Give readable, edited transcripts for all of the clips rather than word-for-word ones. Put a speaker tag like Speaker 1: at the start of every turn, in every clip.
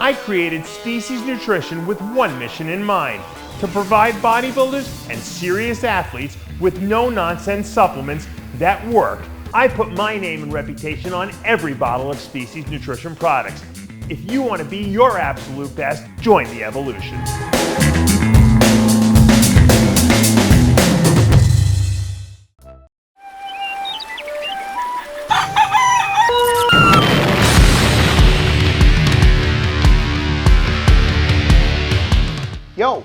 Speaker 1: I created Species Nutrition with one mission in mind: to provide bodybuilders and serious athletes with no-nonsense supplements that work. I put my name and reputation on every bottle of Species Nutrition products. If you want to be your absolute best, join the evolution.
Speaker 2: Yo,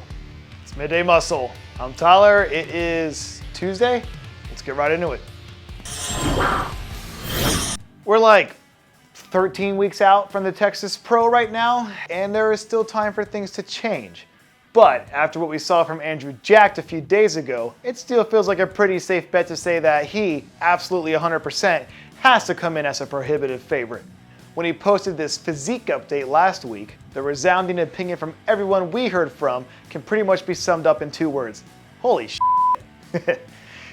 Speaker 2: it's Midday Muscle. I'm Tyler. It is Tuesday. Let's get right into it. We're like 13 weeks out from the Texas Pro right now, and there is still time for things to change. But after what we saw from Andrew Jacked a few days ago, it still feels like a pretty safe bet to say that he, absolutely 100%, has to come in as a prohibitive favorite. When he posted this physique update last week, the resounding opinion from everyone we heard from can pretty much be summed up in two words: holy shit.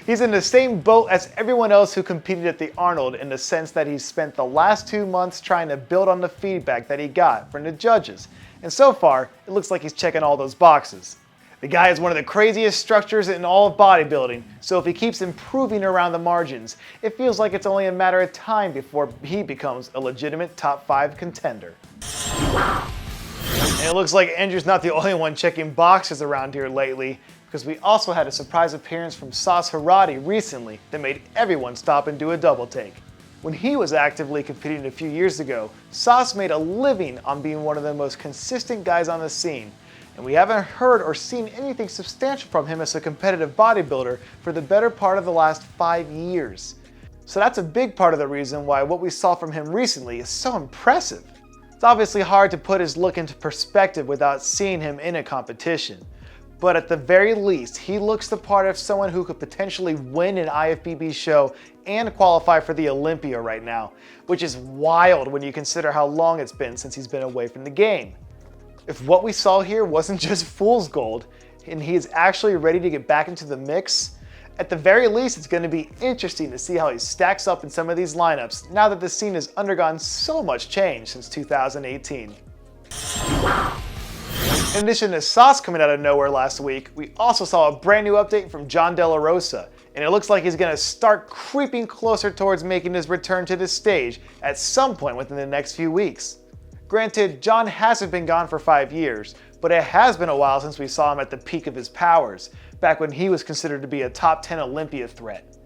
Speaker 2: He's in the same boat as everyone else who competed at the Arnold, in the sense that he's spent the last 2 months trying to build on the feedback that he got from the judges. And so far, it looks like he's checking all those boxes. The guy is one of the craziest structures in all of bodybuilding, so if he keeps improving around the margins, it feels like it's only a matter of time before he becomes a legitimate top 5 contender. And it looks like Andrew's not the only one checking boxes around here lately, because we also had a surprise appearance from SAS Harati recently that made everyone stop and do a double take. When he was actively competing a few years ago, SAS made a living on being one of the most consistent guys on the scene, and we haven't heard or seen anything substantial from him as a competitive bodybuilder for the better part of the last 5 years. So that's a big part of the reason why what we saw from him recently is so impressive. It's obviously hard to put his look into perspective without seeing him in a competition, but at the very least, he looks the part of someone who could potentially win an IFBB show and qualify for the Olympia right now, which is wild when you consider how long it's been since he's been away from the game. If what we saw here wasn't just fool's gold, and he is actually ready to get back into the mix, at the very least it's going to be interesting to see how he stacks up in some of these lineups now that the scene has undergone so much change since 2018. In addition to SAS coming out of nowhere last week, we also saw a brand new update from Jon Delarosa, and it looks like he's going to start creeping closer towards making his return to the stage at some point within the next few weeks. Granted, Jon hasn't been gone for 5 years, but it has been a while since we saw him at the peak of his powers, back when he was considered to be a top 10 Olympia threat.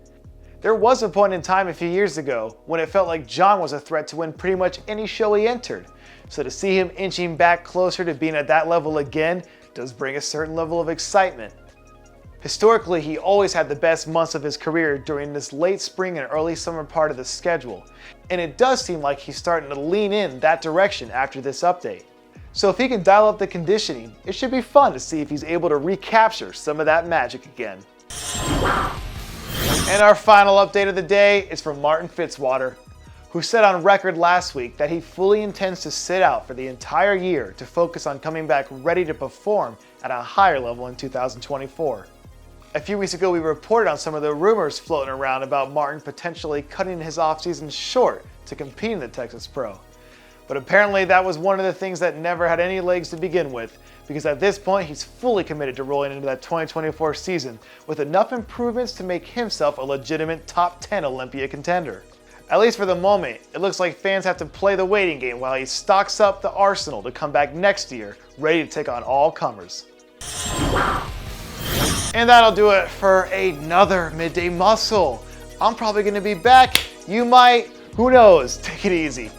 Speaker 2: There was a point in time a few years ago when it felt like Jon was a threat to win pretty much any show he entered, so to see him inching back closer to being at that level again does bring a certain level of excitement. Historically, he always had the best months of his career during this late spring and early summer part of the schedule, and it does seem like he's starting to lean in that direction after this update. So if he can dial up the conditioning, it should be fun to see if he's able to recapture some of that magic again. And our final update of the day is from Martin Fitzwater, who said on record last week that he fully intends to sit out for the entire year to focus on coming back ready to perform at a higher level in 2024. A few weeks ago, we reported on some of the rumors floating around about Martin potentially cutting his offseason short to compete in the Texas Pro. But apparently that was one of the things that never had any legs to begin with, because at this point he's fully committed to rolling into that 2024 season with enough improvements to make himself a legitimate top 10 Olympia contender. At least for the moment, it looks like fans have to play the waiting game while he stocks up the arsenal to come back next year ready to take on all comers. And that'll do it for another Midday Muscle. I'm probably going to be back. You might. Who knows? Take it easy.